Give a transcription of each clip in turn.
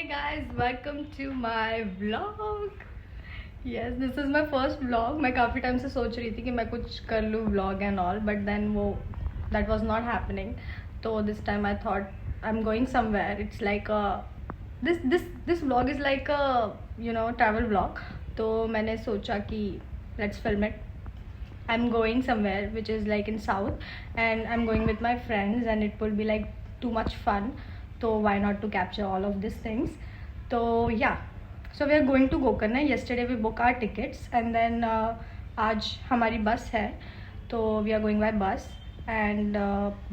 guys, welcome to my vlog. Yes, this is my first vlog. मैं काफ़ी time से सोच रही थी कि मैं कुछ कर लूँ vlog and all, but then that was not happening. So this time I thought I'm going somewhere. It's like this vlog is like a travel vlog. तो मैंने सोचा कि let's film it. I'm going somewhere which is like in south, and I'm going with my friends, and it will be like too much fun. So why not to capture all of these things? So yeah, so we are going to Gokarna. Yesterday we booked our tickets, and then आज हमारी बस है, तो we are going by bus. And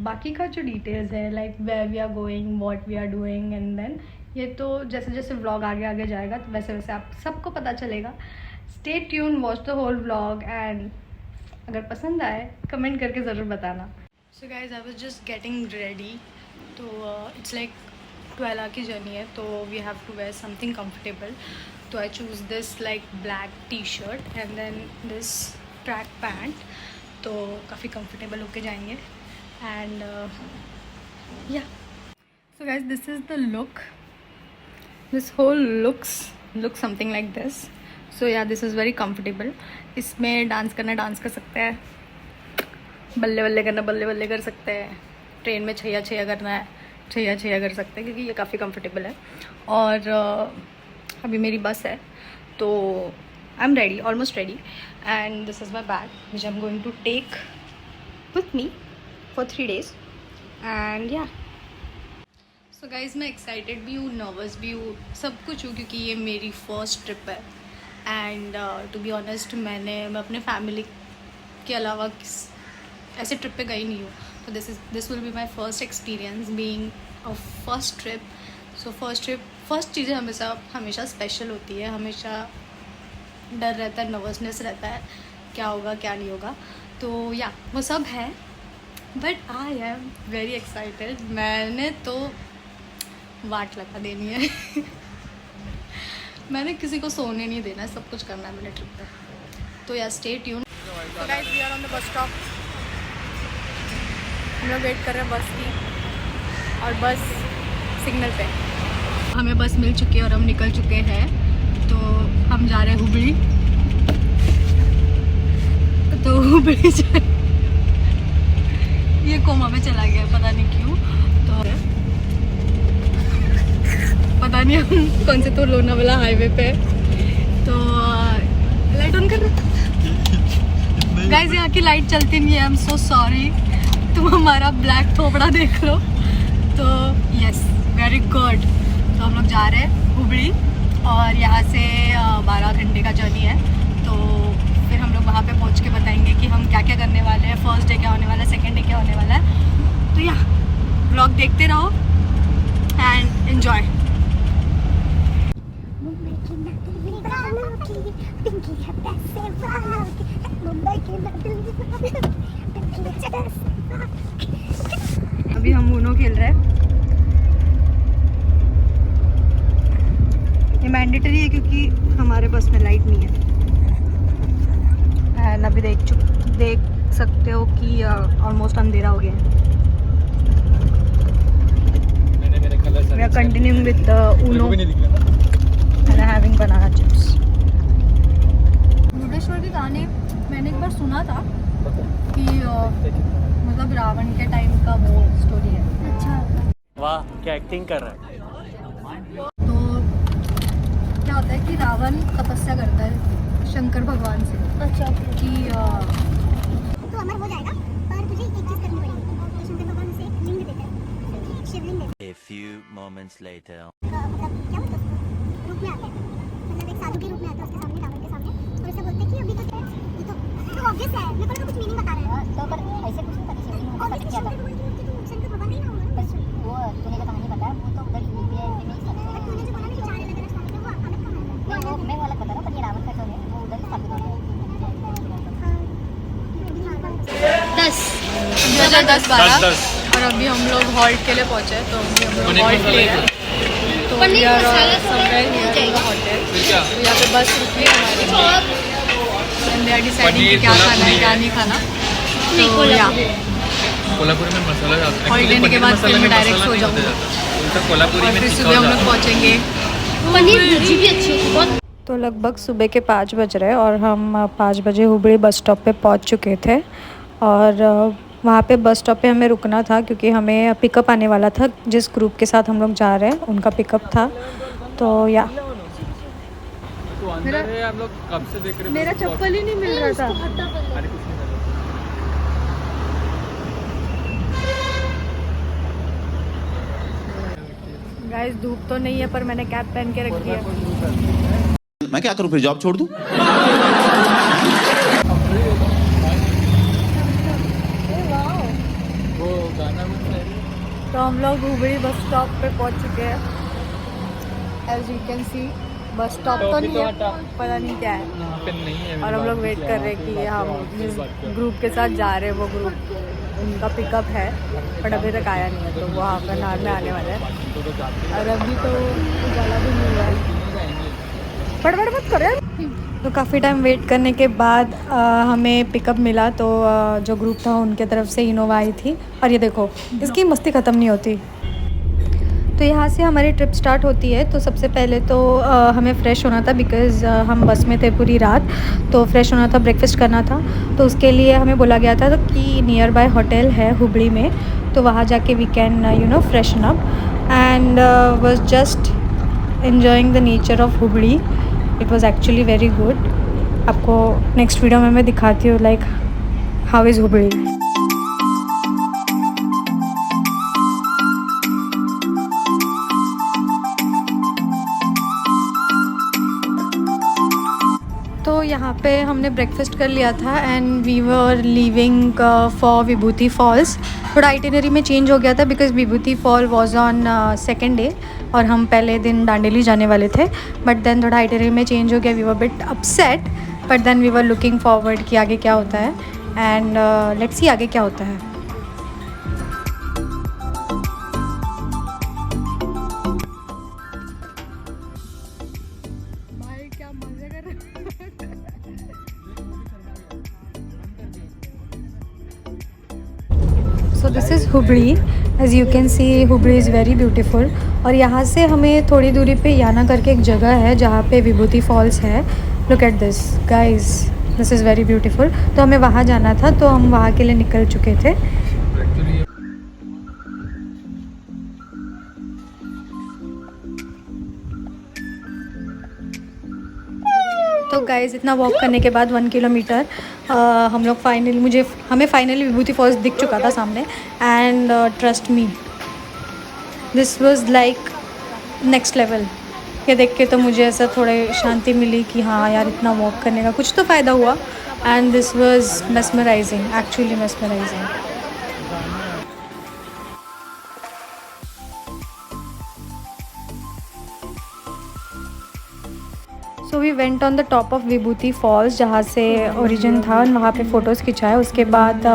बाकी का जो details है, like where we are going, what we are doing, and then ये तो जैसे जैसे vlog आगे आगे जाएगा तो वैसे वैसे आप सबको पता चलेगा. Stay tuned, watch the whole vlog, and अगर पसंद आए कमेंट करके ज़रूर बताना. So guys, I was just getting ready. तो इट्स लाइक 12 आवर की जर्नी है, तो we have to wear something comfortable. तो I choose this like black T shirt and then this track pant. तो काफ़ी कंफर्टेबल होके जाएंगे. And yeah so guys, this is the look. This whole look something like this. So yeah this is very comfortable. इसमें dance करना dance कर सकते हैं, बल्ले बल्ले करना बल्ले बल्ले कर सकते हैं, ट्रेन में छैया छैया करना है छैया छैया कर सकते हैं, क्योंकि ये काफ़ी कंफर्टेबल है. और अभी मेरी बस है, तो I am ready, almost ready. And this is my bag which I am going to take with me for 3 days. And yeah so guys, मैं एक्साइटेड भी हूँ, नर्वस भी हूँ, सब कुछ हूँ, क्योंकि ये मेरी फर्स्ट ट्रिप है. एंड टू बी ऑनेस्ट, मैं अपने फैमिली के अलावा ऐसे ट्रिप पे गई नहीं हूँ. So this will be my first experience being a first trip. So first चीज़ें हमेशा स्पेशल होती है. हमेशा डर रहता है, नर्वसनेस रहता है, क्या होगा क्या नहीं होगा. तो या वो सब है, but I am very excited. मैंने तो वाट लगा देनी है. मैंने किसी को सोने नहीं देना है, सब कुछ करना है मैंने ट्रिप पर. तो या stay tune. So guys, we are on the bus stop. हम लोग वेट कर रहे हैं बस की, और बस सिग्नल पे. हमें बस मिल चुकी है और हम निकल चुके हैं. तो हम जा रहे हैं हुबली. तो हुबली ये कोमा में चला गया, पता नहीं क्यों. तो पता नहीं हम कौन से तो लोनावाला हाईवे पे. तो लाइट ऑन कर रहे गाइस. यहाँ की लाइट चलती नहीं है. I am so sorry. तुम हमारा ब्लैक थोपड़ा देख लो. तो यस, वेरी गुड. तो हम लोग जा रहे हैं हुबली, और यहाँ से 12 घंटे का जर्नी है. तो फिर हम लोग वहाँ पे पहुँच के बताएंगे कि हम क्या क्या करने वाले हैं. फर्स्ट डे क्या होने वाला है, सेकेंड डे क्या होने वाला है. तो या व्लॉग देखते रहो एंड एन्जॉय. अभी हम ऊनो खेल रहे हैं. ये मैंडेटरी है क्योंकि हमारे बस में लाइट नहीं है. एंड अभी देख सकते हो कि ऑलमोस्ट अंधेरा हो गया है. We are continuing with uno and having banana chips. Murudeshwar के गाने मैंने एक बार सुना था कि मतलब रावण के टाइम का वो स्टोरी है. अच्छा, वाह क्या एक्टिंग कर रहा है. तो क्या होता है कि रावण तपस्या करता है शंकर भगवान से. अच्छा, कि तो अमर हो जाएगा, पर तुझे एक चीज करनी पड़ेगी. तो शंकर भगवान से लिंग देते हैं, शिवलिंग देते हैं. A few moments later. मतलब क्या बोलते हैं, रूप में आता है, मतलब एक साधु के रूप में आता है उसके सामने, रावण के सामने. और उसे बोलते हैं कि अभी तो ये तो ऑब्वियस है, मेरे को कुछ मीनिंग बता रहा है. तो पर ऐसे कुछ नहीं पता. शिवलिंग में पता किया था शंकर भगवान नहीं ना होगा. वो तूने जो कहानी बताया वो तो उधर यूपीआई में नहीं था. बट तूने जो बोला ना कि 4 अलग अलग स्थान है, वो अलग कहां है. मैं वो अलग बता रहा हूं, पर ये रावण का जो है वो उधर स्थापित हो गया. 2010-12 और अभी हम लोग हॉल्ट के लिए पहुंचे. तो अभी हम लोग हॉल्ट ले रहे हैं. तो we are somewhere near the hotel. तो यहाँ पे बस रुकी है हमारी, एंड दे आर डिसाइडिंग कि क्या खाना है क्या नहीं खाना. तो या कोल्हापुरी में मसाला हॉल्ट लेने के बाद फिर मैं डायरेक्ट सो जाऊँगा. कोल्हापुरी और में फिर सुबह हम लोग पहुँचेंगे पनीर भुर्जी भी अच्छी होती बहुत। तो लगभग सुबह के 5 बज रहे हैं और हम 5 बजे हुबली बस स्टॉप पे पहुंच चुके थे। और वहाँ पे बस स्टॉप पे हमें रुकना था क्योंकि हमें पिकअप आने वाला था। जिस ग्रुप के साथ हम लोग जा रहे हैं उनका पिकअप था। तो या तो अंदर है, हम लोग कब से देख रहे हैं। मेरा चप्पल ही नहीं मिल रहा था। अरे कुछ नहीं कर गाइस धूप तो नहीं है पर मैंने कैप पहन के रखी है। मैं क्या करूं फिर, जॉब छोड़ दूं? वो गाना बन रहा है। तो हम लोग हुबली बस स्टॉप पे पहुंच चुके हैं। As you can C bus stop तो नहीं है, पता नहीं क्या है। यहाँ पे नहीं है। और हम लोग वेट कर रहे हैं कि हम जिस ग्रुप के साथ जा रहे हैं वो ग्रुप उनका पिकअप है बट अभी तक आया नहीं है। तो वो हाफ एन आवर में आने वाला है और अभी तो उजाला भी मिल रहा है। बड़बड़ मत करो। तो काफ़ी टाइम वेट करने के बाद हमें पिकअप मिला। तो जो ग्रुप था उनके तरफ से इनोवा आई थी। और ये देखो इसकी मस्ती ख़त्म नहीं होती। तो यहाँ से हमारी ट्रिप स्टार्ट होती है। तो सबसे पहले तो हमें फ़्रेश होना था बिकॉज़ हम बस में थे पूरी रात। तो फ्रेश होना था, ब्रेकफास्ट करना था। तो उसके लिए हमें बोला गया था कि नियर बाय होटल है हुबली में, तो वहाँ जाके we can freshen up and was just enjoying the nature of Hubli. It was actually very good. आपको नेक्स्ट वीडियो में मैं दिखाती हूँ लाइक हाउ इज़ हुबली। तो यहाँ पे हमने ब्रेकफास्ट कर लिया था and we were leaving for Vibhuti falls. थोड़ा आइटिनरी में चेंज हो गया था because Vibhuti fall was on second day और हम पहले दिन दांडेली जाने वाले थे। बट देन थोड़ा आइटिनरी में चेंज हो गया। We were bit upset but then we were looking forward कि आगे क्या होता है एंड लेट्स सी आगे क्या होता है। So this is Hubli. As you can C Hubli is very beautiful. और यहाँ से हमें थोड़ी दूरी पे याना करके एक जगह है जहाँ पे विभूति फॉल्स है। Look at this guys, this is very beautiful. तो हमें वहाँ जाना था तो हम वहाँ के लिए निकल चुके थे। तो गाइज़ इतना वॉक करने के बाद 1 किलोमीटर हम लोग हमें फाइनली विभूति फॉल्स दिख चुका था सामने। And trust me this was like next level. ये देख के तो मुझे ऐसा थोड़े शांति मिली कि हाँ यार इतना वॉक करने का कुछ तो फ़ायदा हुआ। And this was mesmerizing, actually mesmerizing. So we went on the top of Vibhuti falls जहाँ से ओरिजिन था। वहाँ पे फ़ोटोज़ खिंचाए। उसके बाद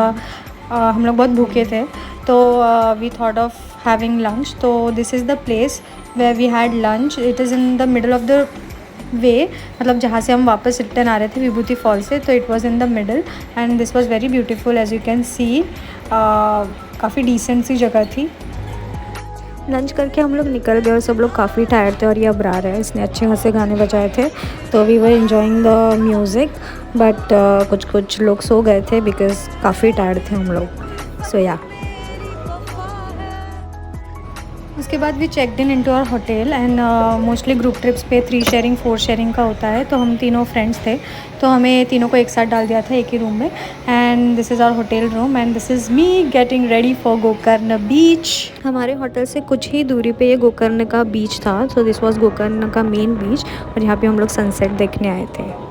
हम लोग बहुत भूखे थे तो we thought of having lunch. तो this is the place where we had lunch. It is in the middle of the way, मतलब जहाँ से हम वापस रिटर्न आ रहे थे विभूति फॉल से। तो it was in the middle and this was very beautiful. As you can see काफ़ी डिसेंट सी जगह थी। लंच करके हम लोग निकल गए और सब लोग काफ़ी टायर्ड थे और ये अब आ रहे हैं। इसने अच्छे खासे गाने बजाए थे तो we were enjoying the music. But कुछ लोग सो गए थे बिकॉज़ काफ़ी टायर्ड थे हम लोग। सो या उसके बाद we checked in into our hotel and mostly group trips पे 3 शेयरिंग 4 शेयरिंग का होता है। तो हम तीनों फ्रेंड्स थे तो हमें तीनों को एक साथ डाल दिया था एक ही रूम में। And this is our hotel room and this is me getting ready for Gokarna beach. हमारे होटल से कुछ ही दूरी पे ये गोकर्ण का बीच था। सो दिस वाज गोकर्ण का मेन बीच और यहाँ पे हम लोग सनसेट देखने आए थे।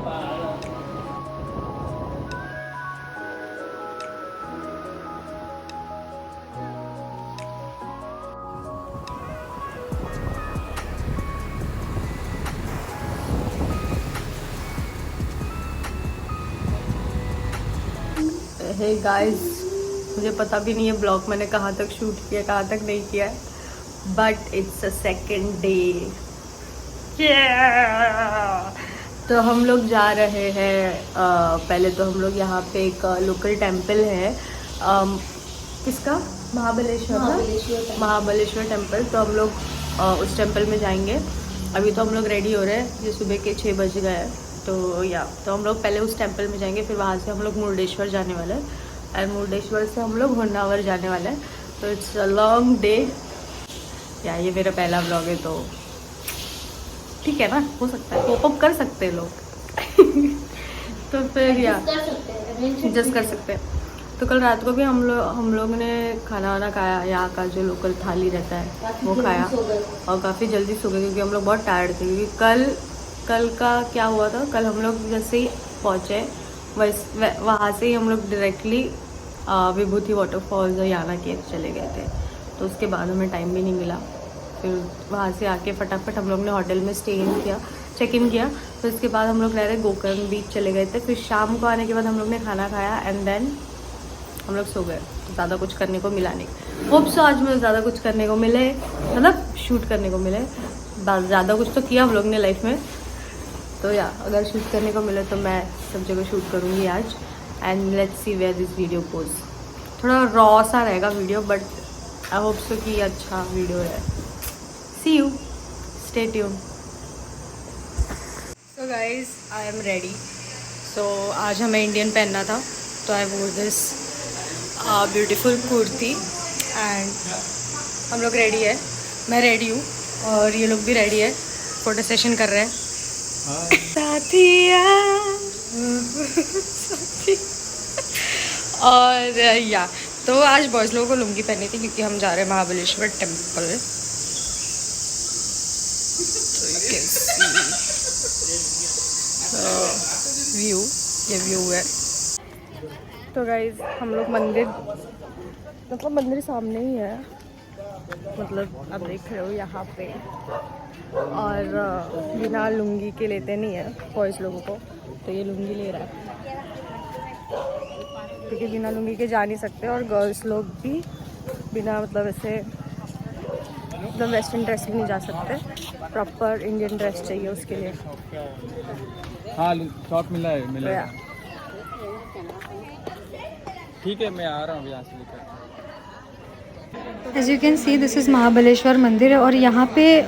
हे गाइस, मुझे पता भी नहीं है ब्लॉग मैंने कहाँ तक शूट किया कहाँ तक नहीं किया है, but it's a second day. तो हम लोग जा रहे हैं पहले तो हम लोग यहाँ पे एक लोकल टेम्पल है किसका, महाबलेश्वर टेम्पल। तो हम लोग उस टेम्पल में जाएंगे अभी तो हम लोग रेडी हो रहे हैं, ये सुबह के 6 बज गए हैं। तो हम लोग पहले उस टेम्पल में जाएंगे, फिर वहाँ से हम लोग मुरुडेश्वर जाने वाले हैं, एंड मुरुडेश्वर से हम लोग होन्नावर जाने वाले हैं। तो इट्स अ लॉन्ग डे। या ये मेरा पहला व्लॉग है तो ठीक है ना, हो सकता है, कोप अप कर सकते हैं लोग। तो फिर या एडजस्ट कर सकते हैं। तो कल रात को भी हम लोग ने खाना वाना खाया, यहाँ का जो लोकल थाली रहता है वो खाया, और काफ़ी जल्दी सो गए क्योंकि हम लोग बहुत टायर्ड थे। क्योंकि कल का क्या हुआ था, कल हम लोग जैसे ही पहुँचे वहाँ से ही हम लोग डायरेक्टली विभूति वाटरफॉल्स और याना केव चले गए थे। तो उसके बाद हमें टाइम भी नहीं मिला। फिर वहाँ से आके फटाफट हम लोग ने होटल में चेक इन किया। फिर उसके बाद हम लोग डायरेक्ट गोकर्ण बीच चले गए थे। फिर शाम को आने के बाद हम लोग ने खाना खाया एंड देन हम लोग सो गए। ज़्यादा कुछ करने को मिला नहीं। होप सो आज मुझे ज़्यादा कुछ करने को मिले, मतलब शूट करने को मिले। ज़्यादा कुछ तो किया हम लोग ने लाइफ में, तो या अगर शूट करने को मिले तो मैं सब जगह शूट करूँगी आज। And let's see where this video goes. थोड़ा रॉ सा रहेगा video, but I hope so कि अच्छा वीडियो है। See you, stay tune. So guys I am ready. सो आज हमें इंडियन पहनना था, तो आई वोर दिस ब्यूटीफुल कुर्ती एंड हम लोग रेडी है। मैं रेडी हूँ और ये लोग भी रेडी है, फोटो सेशन कर रहे हैं। साथिया और या तो आज बॉयज़ लोगों को लुंगी पहनी थी क्योंकि हम जा रहे हैं महाबलेश्वर टेम्पल। व्यू, ये व्यू है। तो गाइज हम लोग मंदिर सामने ही है, मतलब आप देख रहे हो यहाँ पे। और बिना लुंगी के लेते नहीं है बॉयज़ लोगों को, तो ये लुंगी ले रहा है क्योंकि बिना लुंगी के जा नहीं सकते। और गर्ल्स लोग भी बिना मतलब ऐसे एकदम वेस्टर्न ड्रेस भी नहीं जा सकते, प्रॉपर इंडियन ड्रेस चाहिए उसके लिए। हाँ शॉप मिला है। ठीक है, मैं आ रहा हूँ यहाँ से लेकर। As you can see this is Mahabaleshwar मंदिर। और यहाँ पे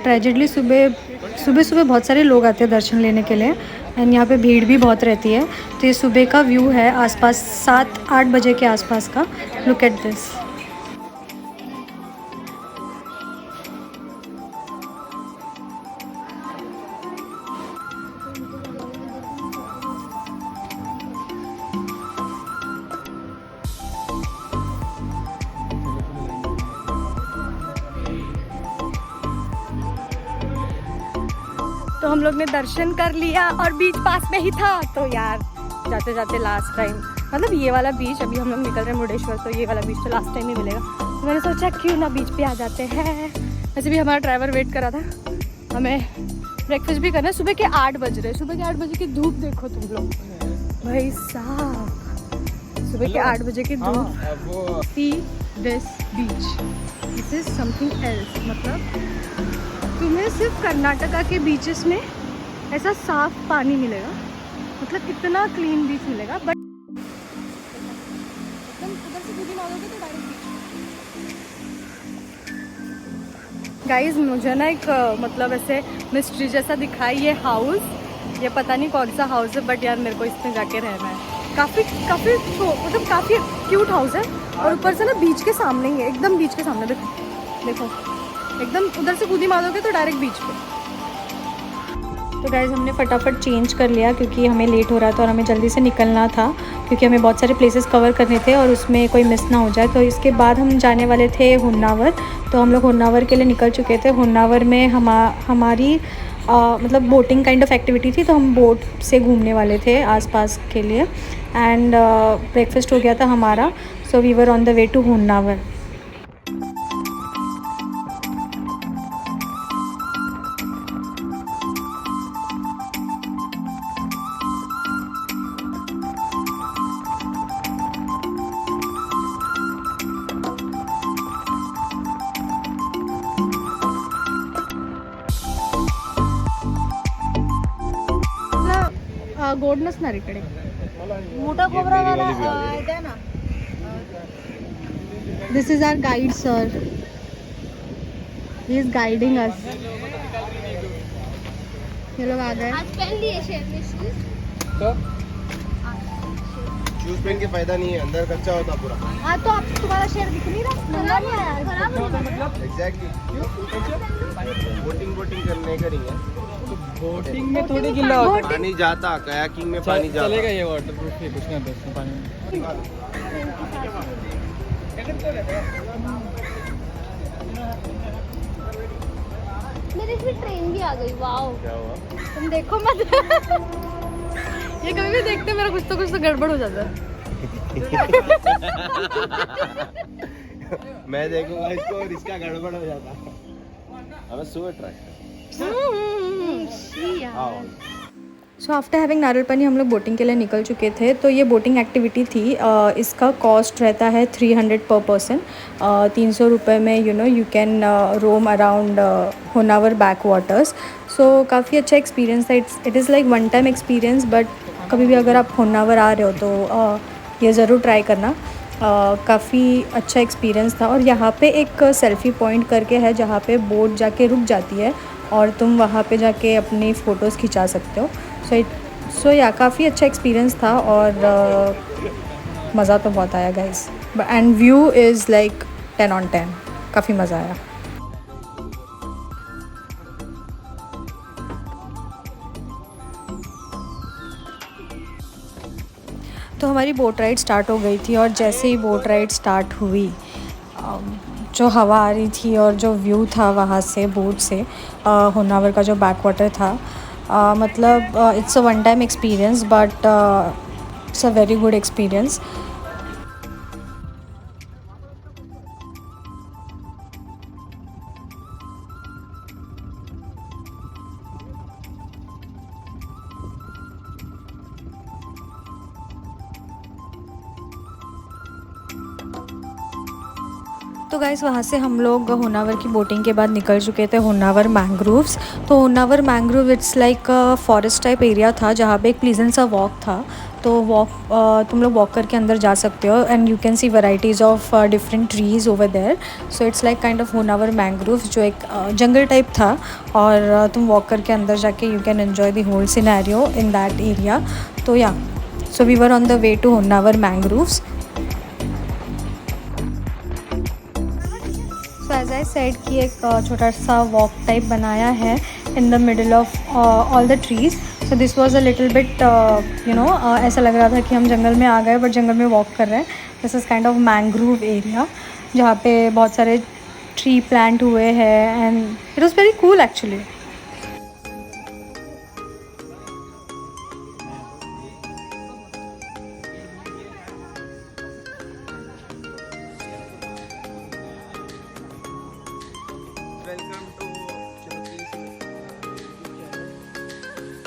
ट्रेजिडली सुबह बहुत सारे लोग आते हैं दर्शन लेने के लिए, एंड यहाँ पे भीड़ भी बहुत रहती है। तो ये सुबह का व्यू है आसपास 7-8 बजे के आसपास का। Look at this. तो हम लोग ने दर्शन कर लिया और बीच पास में ही था। तो यार जाते जाते लास्ट टाइम, मतलब ये वाला बीच, अभी हम लोग निकल रहे हैं मुरुडेश्वर, तो ये वाला बीच तो लास्ट टाइम ही मिलेगा। तो मैंने सोचा क्यों ना बीच पे आ जाते हैं। वैसे भी हमारा ड्राइवर वेट कर रहा था, हमें ब्रेकफास्ट भी करना है। सुबह के 8 बज रहे, सुबह के 8 बजे की धूप देखो तुम लोग भाई साहब, सुबह के 8 बजे की धूप। See this beach, this is something else. मतलब तुम्हें सिर्फ कर्नाटका के बीचेस में ऐसा साफ पानी मिलेगा, मतलब इतना क्लीन बीच मिलेगा। बट उधर से कूदी मारोगे तो डायरेक्ट बीच। गाइज मुझे ना एक मतलब ऐसे मिस्ट्री जैसा दिखा ये हाउस, ये पता नहीं कौन सा हाउस है, बट यार मेरे को इसमें जाके रहना है। काफ़ी मतलब काफ़ी क्यूट हाउस है, और ऊपर से ना बीच के सामने ही है, एकदम बीच के सामने। देखो एकदम उधर से कूदी मारोगे तो डायरेक्ट बीच पे। तो गाइज़ हमने फटाफट चेंज कर लिया क्योंकि हमें लेट हो रहा था और हमें जल्दी से निकलना था, क्योंकि हमें बहुत सारे प्लेसेस कवर करने थे और उसमें कोई मिस ना हो जाए। तो इसके बाद हम जाने वाले थे होन्नावर। तो हम लोग होन्नावर के लिए निकल चुके थे। होन्नावर में हमारी मतलब बोटिंग काइंड ऑफ एक्टिविटी थी, तो हम बोट से घूमने वाले थे आसपास के लिए। एंड ब्रेकफास्ट हो गया था हमारा, so we were on the way to Honnavar. गोड नसणार इकडे, मोठा खोबरा वाला द्या ना. This is our guide sir, he is guiding us. ये लोग आ गए। आज पहन लिए शेरनी शूज। तो शूज पहन के फायदा नहीं है, अंदर कच्चा होता पूरा। हाँ तो आप तुम्हारा शेर दिख नहीं रहा, नंगा नहीं आया, खराब नहीं आया। एग्जैक्टली। बोटिंग करने करेंगे। बोटिंग में थोड़ी गिला होता है। पानी जाता, कयाकिंग में पानी जाता। चलेगा ये वाटर प्रूफ है, कुछ नहीं होता इसमें पानी में। मेरे इसमें ट्रेन भी आ गई, वाओ। क्या हुआ? तुम देखो मत। ये कभी भी देखते मेरा कुछ तो गड़बड़ हो जाता है। मैं देखूंगा इसको और इसका गड़बड़ हो जाता। हमें सुबह ट्राई। सो आफ्टर हैविंग नारियल पानी हम लोग बोटिंग के लिए निकल चुके थे। तो ये बोटिंग एक्टिविटी थी। इसका कॉस्ट रहता है 300 पर पर्सन। 300 रुपये में you can roam around Honnavar backwaters. So काफ़ी अच्छा एक्सपीरियंस था। It is like one time experience, but कभी भी अगर आप होनावर आ रहे हो तो ये ज़रूर ट्राई करना। काफ़ी अच्छा एक्सपीरियंस था। और यहाँ पे एक सेल्फ़ी पॉइंट करके है जहाँ पे बोट जाके रुक जाती है और तुम वहाँ पे जाके अपनी फ़ोटोज़ खिंचा सकते हो। सो या काफ़ी अच्छा एक्सपीरियंस था और मज़ा तो बहुत आया guys. And view is like 10 on 10। काफ़ी मज़ा आया। तो हमारी बोट राइड स्टार्ट हो गई थी और जैसे ही बोट राइड स्टार्ट हुई, जो हवा आ रही थी और जो व्यू था वहाँ से बोट से होनावर का जो बैक वाटर था, मतलब it's a one time experience but it's a very good experience. तो गाइस वहाँ से हम लोग होनावर की बोटिंग के बाद निकल चुके थे होनावर मैंग्रोव्स। तो Honavar mangrove it's like forest type area था जहाँ पे एक प्लीजेंट सा वॉक था। तो तुम लोग वॉक करके अंदर जा सकते हो and you can see varieties of different trees over there. So it's like kind of Honnavar mangroves, जो एक जंगल टाइप था और तुम वॉक करके अंदर जाके you can enjoy the whole scenario in that area. तो yeah so we were on the way to Honnavar mangroves. So as I said कि एक छोटा सा वॉक टाइप बनाया है in the middle of all the trees. So this was a little bit ऐसा लग रहा था कि हम जंगल में आ गए बट जंगल में वॉक कर रहे हैं। This is kind of mangrove area जहाँ पे बहुत सारे ट्री प्लांट हुए हैं and it was very cool actually. Welcome to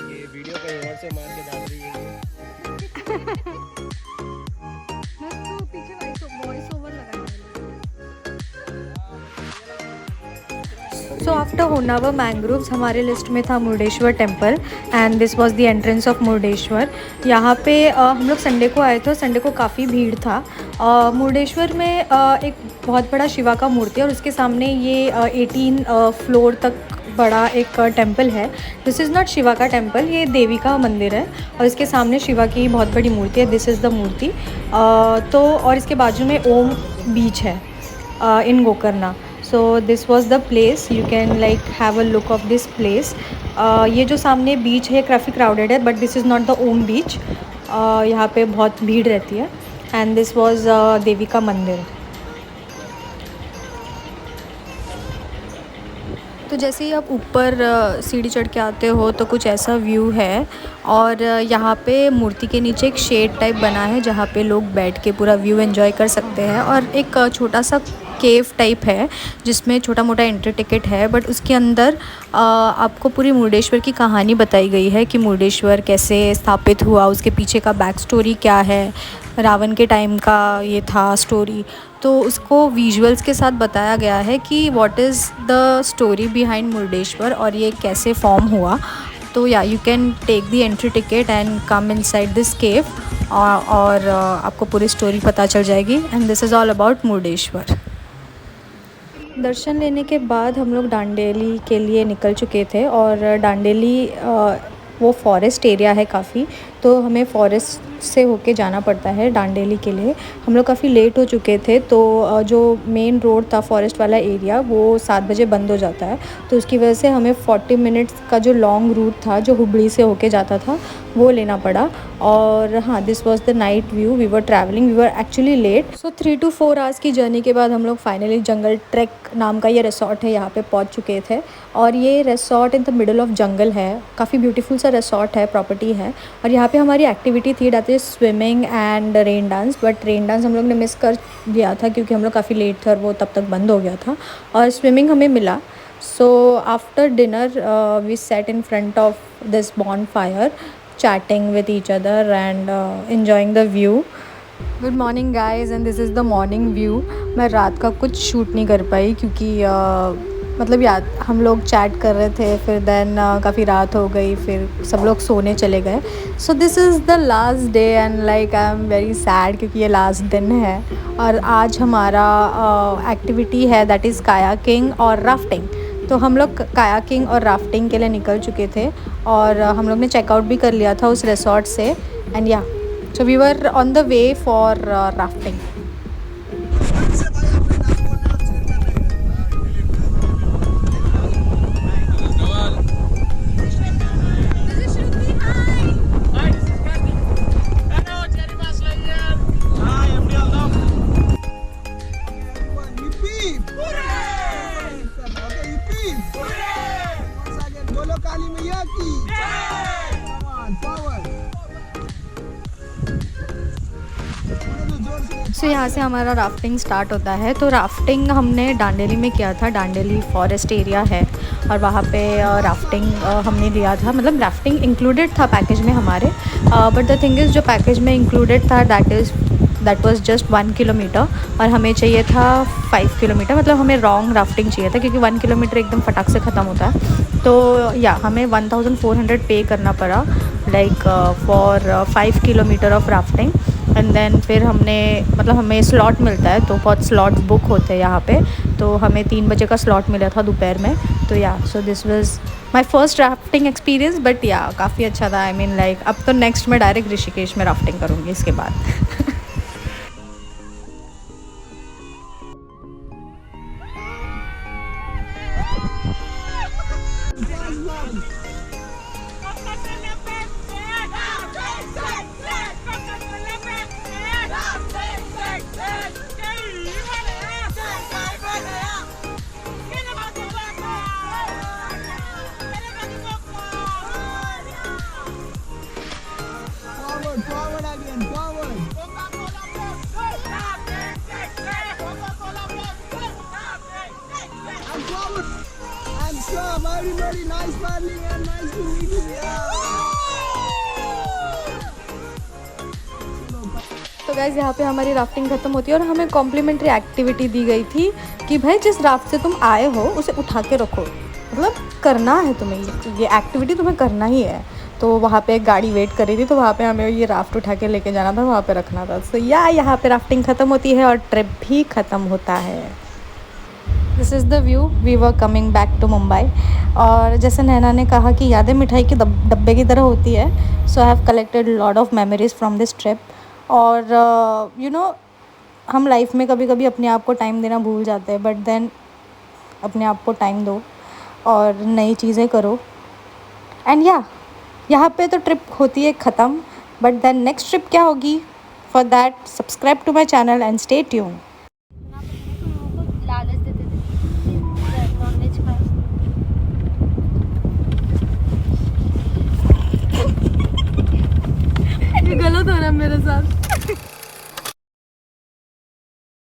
ये वीडियो कहीं और से मार के डाल रही है। सो आफ्टर होनावर मैंग्रोव्स हमारे लिस्ट में था Murudeshwar temple and this was the entrance of Murudeshwar. यहाँ पे हम लोग संडे को आए थे, संडे को काफ़ी भीड़ था। मुर्डेश्वर में एक बहुत बड़ा शिवा का मूर्ति है और उसके सामने ये 18 फ्लोर तक बड़ा एक टेम्पल है। दिस इज़ नॉट शिवा का टेम्पल, ये देवी का मंदिर है और इसके सामने शिवा की बहुत बड़ी मूर्ति है। दिस इज़ द मूर्ति। तो और इसके बाजू में ओम बीच है in Gokarna. So this was the place, you can like have a look of this place. ये जो सामने बीच है काफ़ी क्राउडेड है but this is not the Om beach. यहाँ पे बहुत भीड़ रहती है एंड दिस वॉज देवी का मंदिर। तो जैसे ही आप ऊपर सीढ़ी चढ़ के आते हो तो कुछ ऐसा व्यू है और यहाँ पे मूर्ति के नीचे एक शेड टाइप बना है जहाँ पे लोग बैठ के पूरा व्यू एंजॉय कर सकते हैं और एक छोटा सा केव टाइप है जिसमें छोटा मोटा एंट्री टिकट है बट उसके अंदर आपको पूरी मुर्डेश्वर की कहानी बताई गई है कि मुर्डेश्वर कैसे स्थापित हुआ, उसके पीछे का बैक स्टोरी क्या है, रावण के टाइम का ये था स्टोरी। तो उसको विजुअल्स के साथ बताया गया है कि what is the story behind Murdeshwar और ये कैसे फॉर्म हुआ। तो yeah you can take the entry ticket and come inside this cave और आपको पूरी स्टोरी पता चल जाएगी and this is all about Murdeshwar. दर्शन लेने के बाद हम लोग डांडेली के लिए निकल चुके थे और डांडेली वो फॉरेस्ट एरिया है काफ़ी, तो हमें फॉरेस्ट से होके जाना पड़ता है डांडेली के लिए। हम लोग काफ़ी लेट हो चुके थे, तो जो मेन रोड था फॉरेस्ट वाला एरिया वो 7 बजे बंद हो जाता है, तो उसकी वजह से हमें 40 मिनट्स का जो लॉन्ग रूट था जो हुबली से होके जाता था वो लेना पड़ा। और हाँ, this was the night view. We were travelling, we were actually late. So 3 to 4 hours की जर्नी के बाद हम लोग फाइनली जंगल ट्रैक नाम का ये रिसोर्ट है यहाँ पे पहुँच चुके थे। और ये resort in the middle of जंगल है, काफ़ी ब्यूटीफुल सा रिसोर्ट है, प्रॉपर्टी है। और यहाँ पे हमारी एक्टिविटी थी that is swimming and rain dance, but rain dance हम लोग ने मिस कर दिया था क्योंकि हम लोग काफ़ी लेट थे और वो तब तक बंद हो गया था। और स्विमिंग हमें मिला। So after dinner we set in front of this bonfire chatting with each other and enjoying the view. Good morning guys and this is the morning view. मैं रात का कुछ शूट नहीं कर पाई क्योंकि मतलब याद हम लोग चैट कर रहे थे, फिर देन काफ़ी रात हो गई, फिर सब लोग सोने चले गए। So this is the last day and like I am very sad क्योंकि ये लास्ट दिन है। और आज हमारा एक्टिविटी है दैट इज़ कायाकिंग और राफ्टिंग। तो हम लोग कायाकिंग और राफ्टिंग के लिए निकल चुके थे और हम लोग ने चेकआउट भी कर लिया था उस रिसोर्ट से। And yeah so we were on the way for rafting. सो यहाँ से हमारा राफ्टिंग स्टार्ट होता है। तो राफ्टिंग हमने डांडेली में किया था, डांडेली फॉरेस्ट एरिया है और वहाँ पे राफ्टिंग हमने लिया था। मतलब राफ्टिंग इंक्लूडेड था पैकेज में हमारे, बट द थिंग इज़ जो पैकेज में इंक्लूडेड था दैट वाज जस्ट 1 किलोमीटर और हमें चाहिए था 5 किलोमीटर। मतलब हमें रॉन्ग राफ्टिंग चाहिए था क्योंकि 1 किलोमीटर एकदम फटाक से ख़त्म होता है। तो या हमें 1400 पे करना पड़ा like for 5 kilometre of rafting. And then फिर हमने मतलब हमें स्लॉट मिलता है, तो बहुत स्लॉट्स बुक होते हैं यहाँ पे, तो हमें 3 बजे का स्लॉट मिला था दोपहर में। तो yeah so this was my first rafting experience, but या काफ़ी अच्छा था। आई मीन लाइक अब तो नेक्स्ट मैं डायरेक्ट ऋषिकेश में राफ्टिंग करूँगी इसके बाद। Very nice paddling and nice to meet you. तो गाइज़ यहाँ पे हमारी राफ्टिंग ख़त्म होती है और हमें कॉम्प्लीमेंट्री एक्टिविटी दी गई थी कि भाई जिस राफ्ट से तुम आए हो उसे उठा के रखो, मतलब करना है तुम्हें, ये एक्टिविटी तुम्हें करना ही है। तो वहाँ पे एक गाड़ी वेट कर रही थी, तो वहाँ पे हमें ये राफ्ट उठा के लेके जाना था, वहाँ पे रखना था। सो यहाँ पे राफ्टिंग ख़त्म होती है और ट्रिप भी ख़त्म होता है। This is the view. We were coming back to Mumbai. और जैसे नैना ने कहा कि यादें मिठाई के डब्बे की तरह होती है, so I have collected lot of memories from this trip. और यू नो हम लाइफ में कभी कभी अपने आप को टाइम देना भूल जाते हैं, बट देन अपने आप को टाइम दो और नई चीज़ें करो। एंड यहाँ पे तो ट्रिप होती है ख़त्म, बट देन नेक्स्ट ट्रिप क्या होगी, for that subscribe to my channel and stay tuned. ये गलत हो रहा है मेरे साथ।